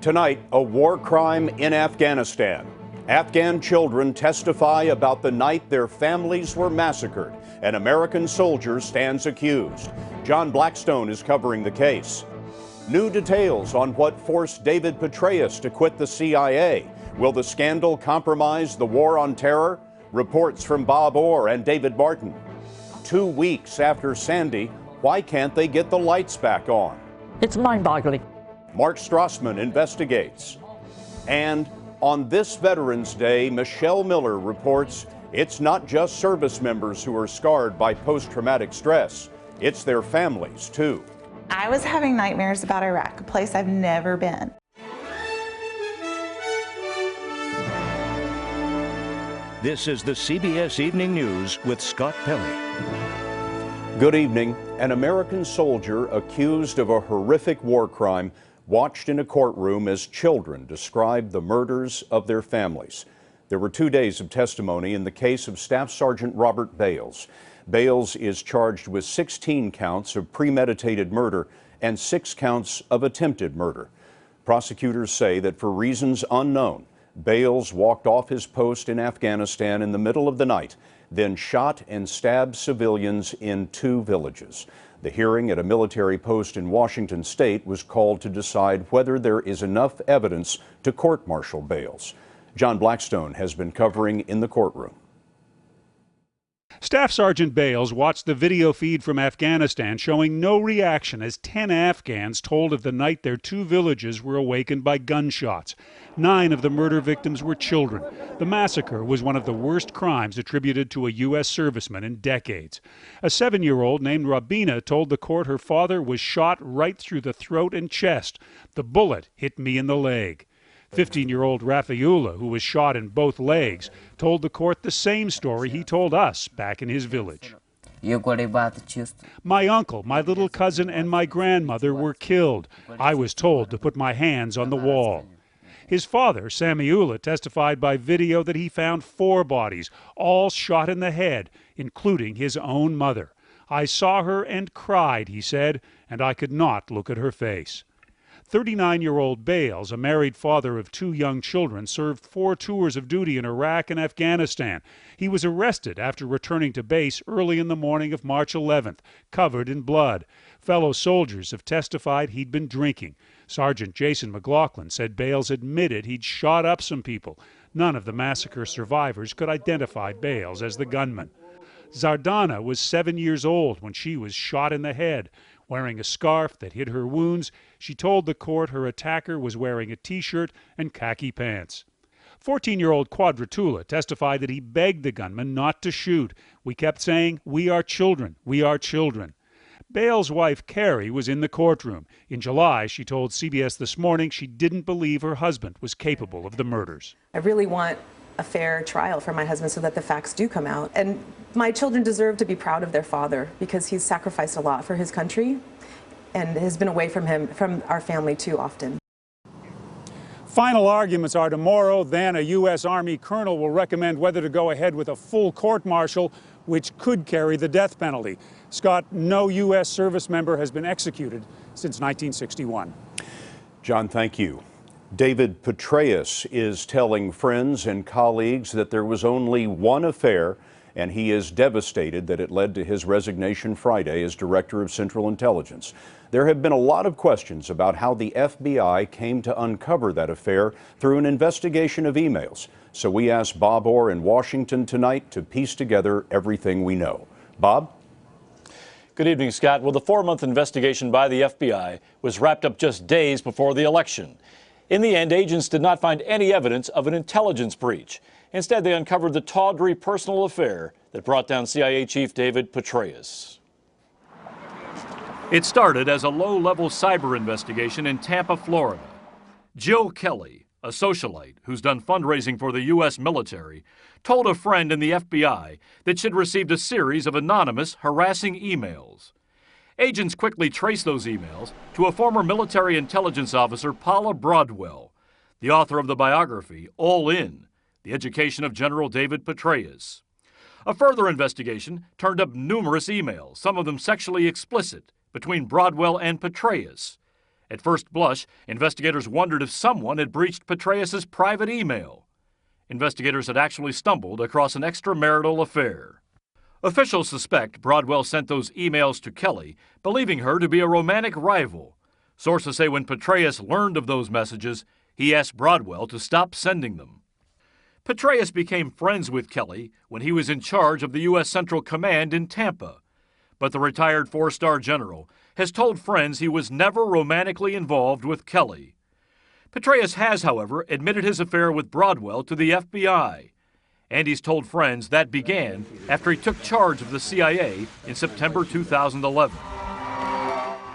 Tonight, a war crime in Afghanistan. Afghan children testify about the night their families were massacred. An American soldier stands accused. John Blackstone is covering the case. New details on what forced David Petraeus to quit the CIA. Will the scandal compromise the war on terror? Reports from Bob Orr and David Martin. 2 weeks after Sandy, why can't they get the lights back on? It's mind-boggling. Mark Strassman investigates. And on this Veterans Day, Michelle Miller reports it's not just service members who are scarred by post-traumatic stress. It's their families, too. I was having nightmares about Iraq, a place I've never been. This is the CBS Evening News with Scott Pelley. Good evening. An American soldier accused of a horrific war crime watched in a courtroom as children described the murders of their families. There were 2 days of testimony in the case of Staff Sergeant Robert Bales. Bales is charged with 16 counts of premeditated murder and 6 counts of attempted murder. Prosecutors say that for reasons unknown, Bales walked off his post in Afghanistan in the middle of the night, then shot and stabbed civilians in 2 villages. The hearing at a military post in Washington state was called to decide whether there is enough evidence to court-martial Bales. John Blackstone has been covering in the courtroom. Staff Sergeant Bales watched the video feed from Afghanistan showing no reaction as 10 Afghans told of the night their 2 villages were awakened by gunshots. 9 of the murder victims were children. The massacre was one of the worst crimes attributed to a U.S. serviceman in decades. A 7-year-old named Rabina told the court her father was shot right through the throat and chest. The bullet hit me in the leg. 15-year-old Rafaula, who was shot in both legs, told the court the same story he told us back in his village. My uncle, my little cousin, and my grandmother were killed. I was told to put my hands on the wall. His father, Samiullah, testified by video that he found 4 bodies, all shot in the head, including his own mother. I saw her and cried, he said, and I could not look at her face. 39-year-old Bales, a married father of 2 young children, served 4 tours of duty in Iraq and Afghanistan. He was arrested after returning to base early in the morning of March 11th, covered in blood. Fellow soldiers have testified he'd been drinking. Sergeant Jason McLaughlin said Bales admitted he'd shot up some people. None of the massacre survivors could identify Bales as the gunman. Zardana was 7 years old when she was shot in the head. Wearing a scarf that hid her wounds, she told the court her attacker was wearing a T-shirt and khaki pants. 14-year-old Quadratula testified that he begged the gunman not to shoot. We kept saying, "We are children, we are children." Bales' wife, Carrie, was in the courtroom. In July, she told CBS This Morning she didn't believe her husband was capable of the murders. I really want a fair trial for my husband so that the facts do come out. And my children deserve to be proud of their father because he's sacrificed a lot for his country and has been away from our family too often. Final arguments are tomorrow. Then a U.S. Army colonel will recommend whether to go ahead with a full court-martial, which could carry the death penalty. Scott, no U.S. service member has been executed since 1961. John, thank you. David Petraeus is telling friends and colleagues that there was only one affair, and he is devastated that it led to his resignation Friday as Director of Central Intelligence. There have been a lot of questions about how the FBI came to uncover that affair through an investigation of emails. So we asked Bob Orr in Washington tonight to piece together everything we know. Bob? Good evening, Scott. Well, the 4-month investigation by the FBI was wrapped up just days before the election. In the end, agents did not find any evidence of an intelligence breach. Instead, they uncovered the tawdry personal affair that brought down CIA Chief David Petraeus. It started as a low-level cyber investigation in Tampa, Florida. Jill Kelly, a socialite who's done fundraising for the U.S. military, told a friend in the FBI that she'd received a series of anonymous, harassing emails. Agents quickly traced those emails to a former military intelligence officer, Paula Broadwell, the author of the biography, All In, The Education of General David Petraeus. A further investigation turned up numerous emails, some of them sexually explicit, between Broadwell and Petraeus. At first blush, investigators wondered if someone had breached Petraeus' private email. Investigators had actually stumbled across an extramarital affair. Officials suspect Broadwell sent those emails to Kelly, believing her to be a romantic rival. Sources say when Petraeus learned of those messages, he asked Broadwell to stop sending them. Petraeus became friends with Kelly when he was in charge of the U.S. Central Command in Tampa. But the retired four-star general has told friends he was never romantically involved with Kelly. Petraeus has, however, admitted his affair with Broadwell to the FBI. And he's told friends that began after he took charge of the CIA in September 2011.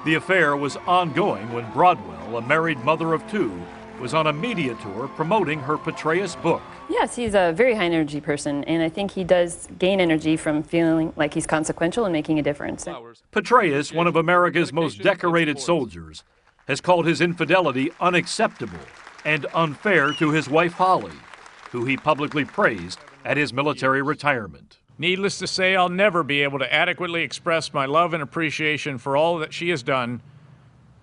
The affair was ongoing when Broadwell, a married mother of two, was on a media tour promoting her Petraeus book. Yes, he's a very high-energy person, and I think he does gain energy from feeling like he's consequential and making a difference. Petraeus, one of America's most decorated soldiers, has called his infidelity unacceptable and unfair to his wife Holly, who he publicly praised at his military retirement. Needless to say, I'll never be able to adequately express my love and appreciation for all that she has done,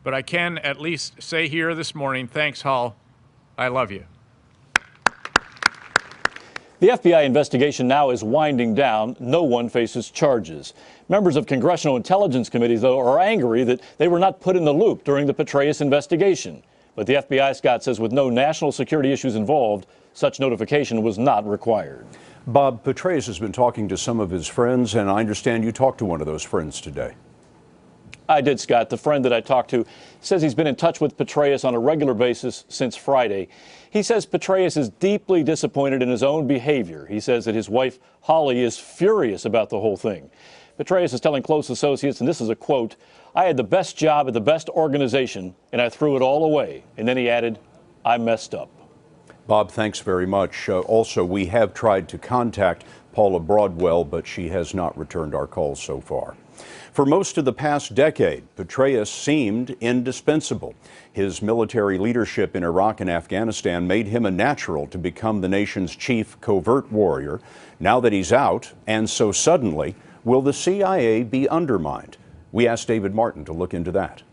but I can at least say here this morning, thanks, Hall. I love you. The FBI investigation now is winding down. No one faces charges. Members of congressional intelligence committees, though, are angry that they were not put in the loop during the Petraeus investigation. But the FBI, Scott, says with no national security issues involved, such notification was not required. Bob, Petraeus has been talking to some of his friends, and I understand you talked to one of those friends today. I did, Scott. The friend that I talked to says he's been in touch with Petraeus on a regular basis since Friday. He says Petraeus is deeply disappointed in his own behavior. He says that his wife, Holly, is furious about the whole thing. Petraeus is telling close associates, and this is a quote, "I had the best job at the best organization, and I threw it all away." And then he added, "I messed up." Bob, thanks very much. Also, we have tried to contact Paula Broadwell, but she has not returned our calls so far. For most of the past decade, Petraeus seemed indispensable. His military leadership in Iraq and Afghanistan made him a natural to become the nation's chief covert warrior. Now that he's out, and so suddenly, will the CIA be undermined? We asked David Martin to look into that.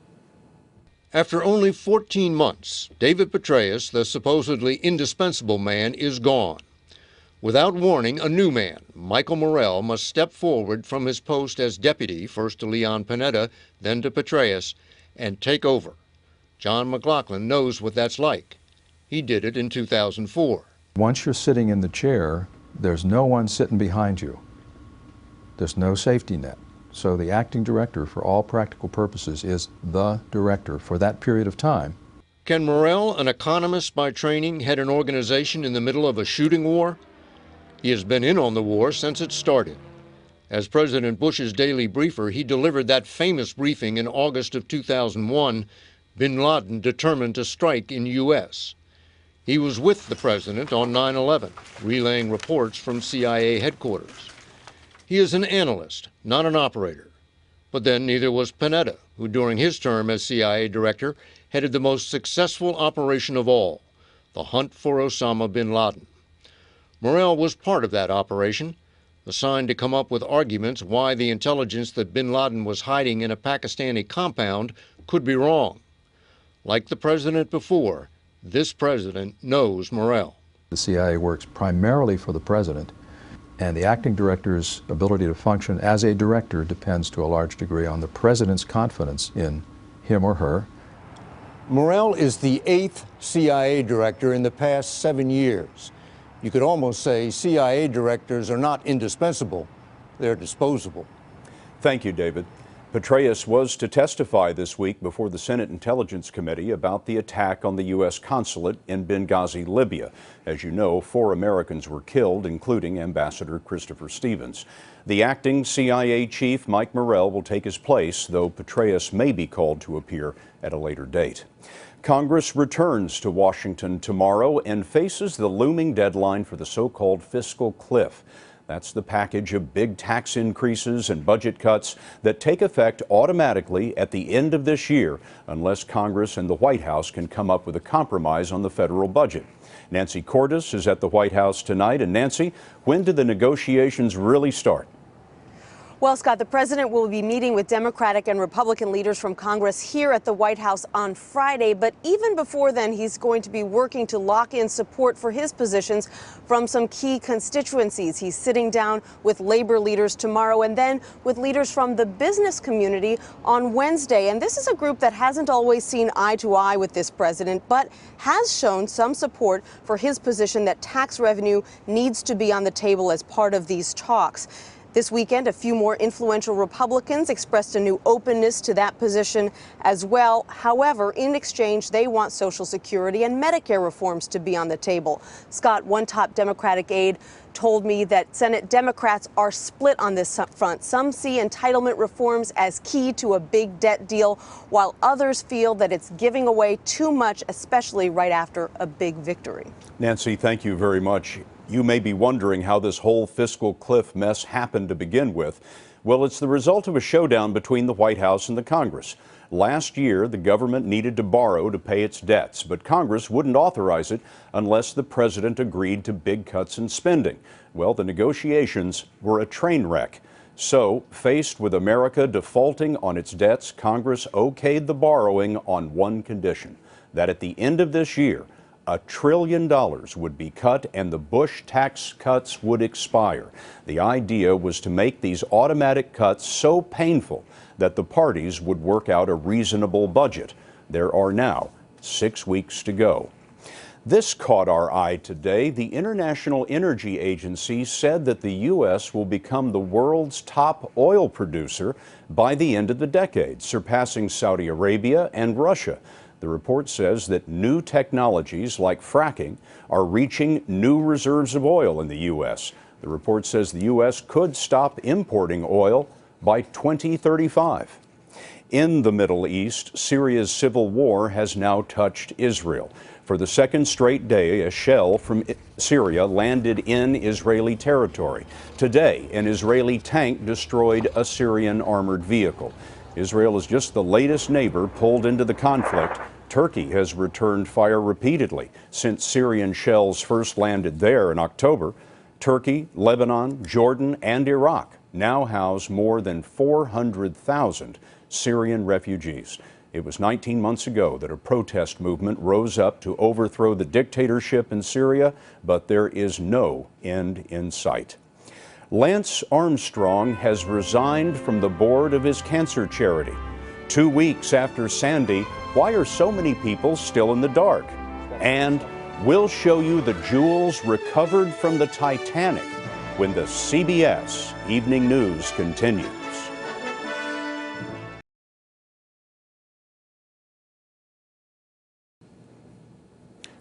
After only 14 months, David Petraeus, the supposedly indispensable man, is gone. Without warning, a new man, Michael Morrell, must step forward from his post as deputy, first to Leon Panetta, then to Petraeus, and take over. John McLaughlin knows what that's like. He did it in 2004. Once you're sitting in the chair, there's no one sitting behind you. There's no safety net. So the acting director, for all practical purposes, is the director for that period of time. Can Morrell, an economist by training, head an organization in the middle of a shooting war? He has been in on the war since it started. As President Bush's daily briefer, he delivered that famous briefing in August of 2001, bin Laden determined to strike in U.S. He was with the president on 9/11, relaying reports from CIA headquarters. He is an analyst, not an operator. But then neither was Panetta, who during his term as CIA director headed the most successful operation of all, the hunt for Osama bin Laden. Morrell was part of that operation, assigned to come up with arguments why the intelligence that bin Laden was hiding in a Pakistani compound could be wrong. Like the president before, this president knows Morrell. The CIA works primarily for the president, and the acting director's ability to function as a director depends to a large degree on the president's confidence in him or her. Morrell is the 8th CIA director in the past 7 years. You could almost say CIA directors are not indispensable, they're disposable. Thank you, David. Petraeus was to testify this week before the Senate Intelligence Committee about the attack on the U.S. consulate in Benghazi, Libya. As you know, 4 Americans were killed, including Ambassador Christopher Stevens. The acting CIA chief, Mike Morrell, will take his place, though Petraeus may be called to appear at a later date. Congress returns to Washington tomorrow and faces the looming deadline for the so-called fiscal cliff. That's the package of big tax increases and budget cuts that take effect automatically at the end of this year, unless Congress and the White House can come up with a compromise on the federal budget. Nancy Cordes is at the White House tonight. And Nancy, when do the negotiations really start? Well, Scott, the president will be meeting with Democratic and Republican leaders from Congress here at the White House on Friday. But even before then, he's going to be working to lock in support for his positions from some key constituencies. He's sitting down with labor leaders tomorrow and then with leaders from the business community on Wednesday. And this is a group that hasn't always seen eye to eye with this president, but has shown some support for his position that tax revenue needs to be on the table as part of these talks. This weekend, a few more influential Republicans expressed a new openness to that position as well. However, in exchange, they want Social Security and Medicare reforms to be on the table. Scott, one top Democratic aide told me that Senate Democrats are split on this front. Some see entitlement reforms as key to a big debt deal, while others feel that it's giving away too much, especially right after a big victory. Nancy, thank you very much. You may be wondering how this whole fiscal cliff mess happened to begin with. Well, it's the result of a showdown between the White House and the Congress. Last year, the government needed to borrow to pay its debts, but Congress wouldn't authorize it unless the president agreed to big cuts in spending. Well, the negotiations were a train wreck. So, faced with America defaulting on its debts, Congress okayed the borrowing on one condition, that at the end of this year, $1 trillion would be cut and the Bush tax cuts would expire. The idea was to make these automatic cuts so painful that the parties would work out a reasonable budget. There are now 6 weeks to go. This caught our eye today. The International Energy Agency said that the U.S. will become the world's top oil producer by the end of the decade, surpassing Saudi Arabia and Russia. The report says that new technologies like fracking are reaching new reserves of oil in the U.S. The report says the U.S. could stop importing oil by 2035. In the Middle East, Syria's civil war has now touched Israel. For the second straight day, a shell from Syria landed in Israeli territory. Today, an Israeli tank destroyed a Syrian armored vehicle. Israel is just the latest neighbor pulled into the conflict. Turkey has returned fire repeatedly since Syrian shells first landed there in October. Turkey, Lebanon, Jordan, and Iraq now house more than 400,000 Syrian refugees. It was 19 months ago that a protest movement rose up to overthrow the dictatorship in Syria, but there is no end in sight. Lance Armstrong has resigned from the board of his cancer charity. 2 weeks after Sandy, why are so many people still in the dark? And we'll show you the jewels recovered from the Titanic when the CBS Evening News continues.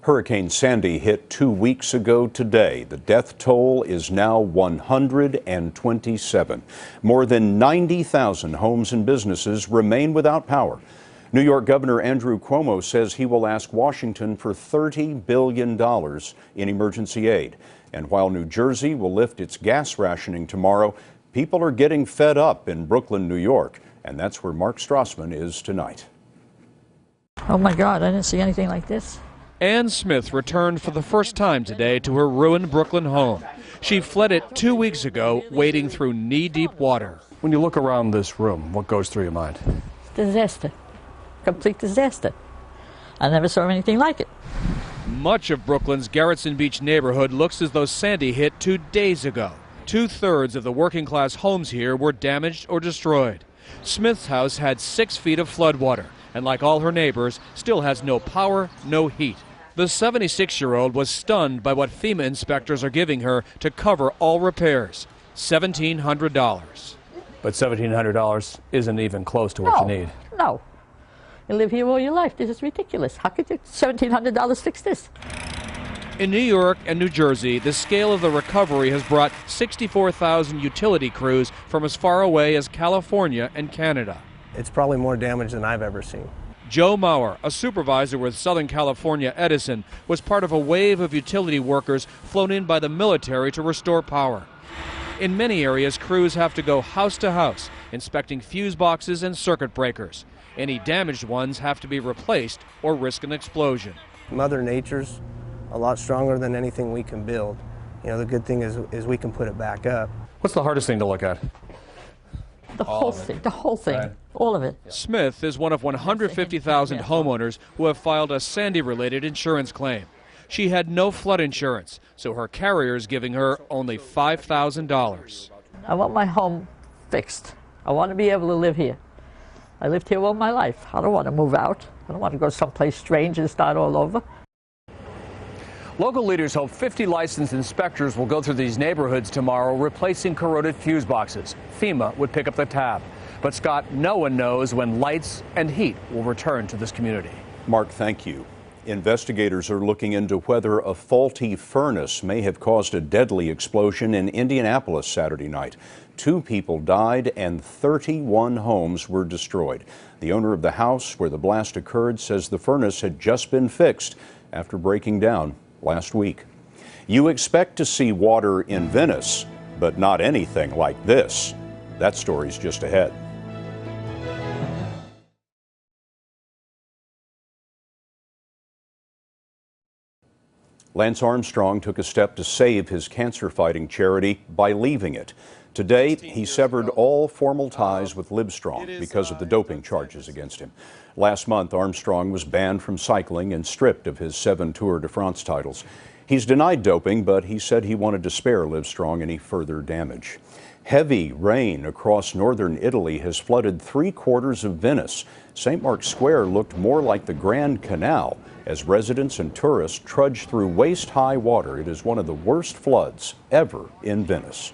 Hurricane Sandy hit 2 weeks ago today. The death toll is now 127. More than 90,000 homes and businesses remain without power. New York Governor Andrew Cuomo says he will ask Washington for $30 billion in emergency aid. And while New Jersey will lift its gas rationing tomorrow, people are getting fed up in Brooklyn, New York. And that's where Mark Strassman is tonight. Oh my God, I didn't see anything like this. Ann Smith returned for the first time today to her ruined Brooklyn home. She fled it 2 weeks ago, wading through knee-deep water. When you look around this room, what goes through your mind? Disaster. Complete disaster. I never saw anything like it. Much of Brooklyn's Garrettson Beach neighborhood looks as though Sandy hit 2 days ago. 2/3 of the working-class homes here were damaged or destroyed. Smith's house had 6 feet of floodwater, and like all her neighbors, still has no power, no heat. The 76-year-old was stunned by what FEMA inspectors are giving her to cover all repairs, $1,700. But $1,700 isn't even close to what you need. No. You live here all your life. This is ridiculous. How could you $1,700 fix this? In New York and New Jersey, the scale of the recovery has brought 64,000 utility crews from as far away as California and Canada. It's probably more damage than I've ever seen. Joe Maurer, a supervisor with Southern California Edison, was part of a wave of utility workers flown in by the military to restore power. In many areas, crews have to go house to house, inspecting fuse boxes and circuit breakers. Any damaged ones have to be replaced or risk an explosion. Mother Nature's a lot stronger than anything we can build. You know, the good thing is we can put it back up. What's the hardest thing to look at? The whole thing, Right. all of it. Smith is one of 150,000 homeowners who have filed a Sandy-related insurance claim. She had no flood insurance, so her carrier is giving her only $5,000. I want my home fixed. I want to be able to live here. I lived here all my life. I don't want to move out. I don't want to go someplace strange and start all over. Local leaders hope 50 licensed inspectors will go through these neighborhoods tomorrow, replacing corroded fuse boxes. FEMA would pick up the tab. But Scott, no one knows when lights and heat will return to this community. Mark, thank you. Investigators are looking into whether a faulty furnace may have caused a deadly explosion in Indianapolis Saturday night. 2 people died and 31 homes were destroyed. The owner of the house where the blast occurred says the furnace had just been fixed after breaking down last week. You expect to see water in Venice, but not anything like this. That story's just ahead. Lance Armstrong took a step to save his cancer-fighting charity by leaving it. Today, he severed all formal ties with Livestrong because of the doping charges against him. Last month, Armstrong was banned from cycling and stripped of his 7 Tour de France titles. He's denied doping, but he said he wanted to spare Livestrong any further damage. Heavy rain across northern Italy has flooded 3/4 of Venice. St. Mark's Square looked more like the Grand Canal as residents and tourists trudge through waist-high water. It is one of the worst floods ever in Venice.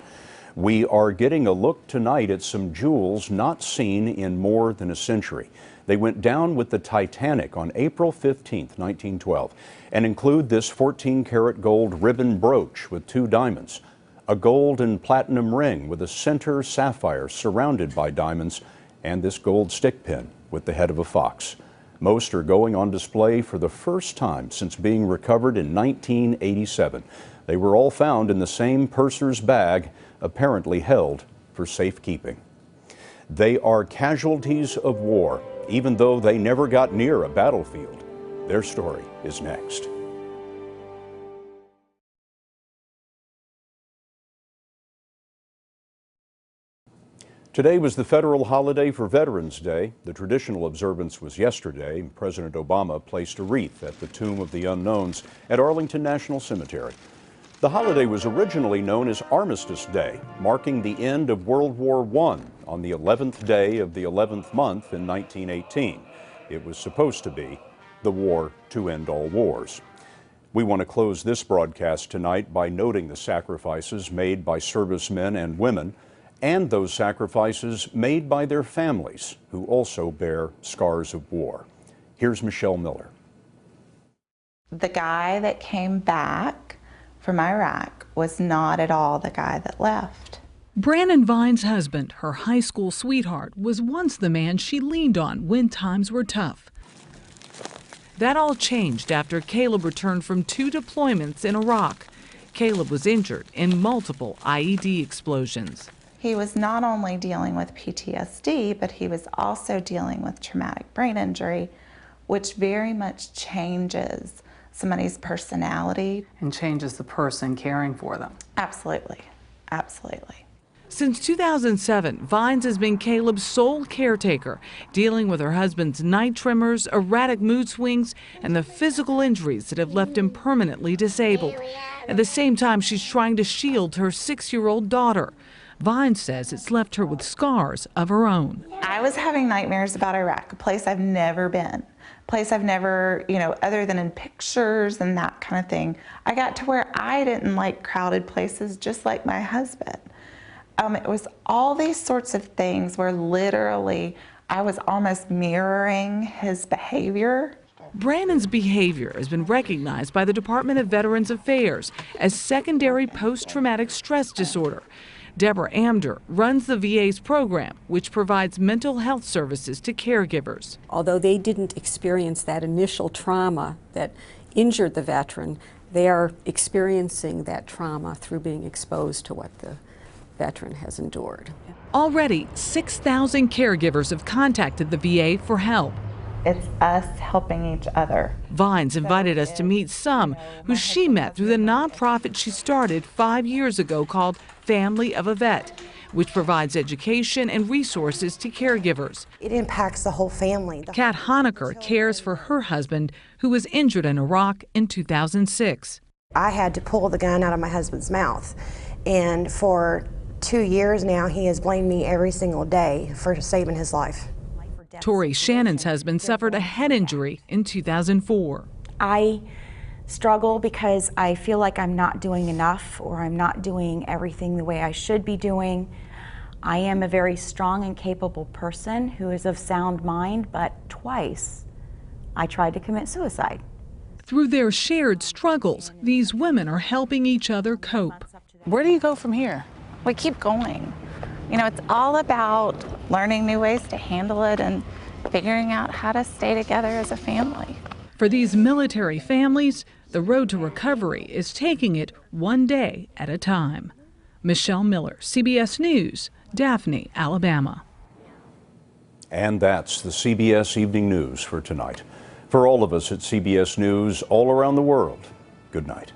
We are getting a look tonight at some jewels not seen in more than a century. They went down with the Titanic on April 15, 1912, and include this 14-karat gold ribbon brooch with 2 diamonds, a gold and platinum ring with a center sapphire surrounded by diamonds, and this gold stick pin with the head of a fox. Most are going on display for the first time since being recovered in 1987. They were all found in the same purser's bag, apparently held for safekeeping. They are casualties of war, even though they never got near a battlefield. Their story is next. Today was the federal holiday for Veterans Day. The traditional observance was yesterday. President Obama placed a wreath at the Tomb of the Unknowns at Arlington National Cemetery. The holiday was originally known as Armistice Day, marking the end of World War I on the 11th day of the 11th month in 1918. It was supposed to be the war to end all wars. We want to close this broadcast tonight by noting the sacrifices made by servicemen and women, and those sacrifices made by their families who also bear scars of war. Here's Michelle Miller. The guy that came back from Iraq was not at all the guy that left. Brannon Vine's husband, her high school sweetheart, was once the man she leaned on when times were tough. That all changed after Caleb returned from 2 deployments in Iraq. Caleb was injured in multiple IED explosions. He was not only dealing with PTSD, but he was also dealing with traumatic brain injury, which very much changes somebody's personality. And changes the person caring for them. Absolutely, absolutely. Since 2007, Vines has been Caleb's sole caretaker, dealing with her husband's night tremors, erratic mood swings, and the physical injuries that have left him permanently disabled. At the same time, she's trying to shield her 6-year-old daughter. Vines says it's left her with scars of her own. I was having nightmares about Iraq, a place I've never been, a place I've never, other than in pictures and that kind of thing. I got to where I didn't like crowded places, just like my husband. It was all these sorts of things where literally I was almost mirroring his behavior. Brannon's behavior has been recognized by the Department of Veterans Affairs as secondary post-traumatic stress disorder. Deborah Amder runs the VA's program, which provides mental health services to caregivers. Although they didn't experience that initial trauma that injured the veteran, they are experiencing that trauma through being exposed to what the veteran has endured. Already, 6,000 caregivers have contacted the VA for help. It's us helping each other. Vines invited us to meet some who she met through the nonprofit she started 5 years ago called Family of a Vet, which provides education and resources to caregivers. It impacts the whole family. Kat Honecker cares for her husband, who was injured in Iraq in 2006. I had to pull the gun out of my husband's mouth, and for 2 years now he has blamed me every single day for saving his life. Tori Shannon's husband suffered a head injury in 2004. I struggle because I feel like I'm not doing enough, or I'm not doing everything the way I should be doing. I am a very strong and capable person who is of sound mind, but twice I tried to commit suicide. Through their shared struggles, these women are helping each other cope. Where do you go from here? We keep going. You know, it's all about learning new ways to handle it and figuring out how to stay together as a family. For these military families, the road to recovery is taking it one day at a time. Michelle Miller, CBS News, Daphne, Alabama. And that's the CBS Evening News for tonight. For all of us at CBS News all around the world, good night.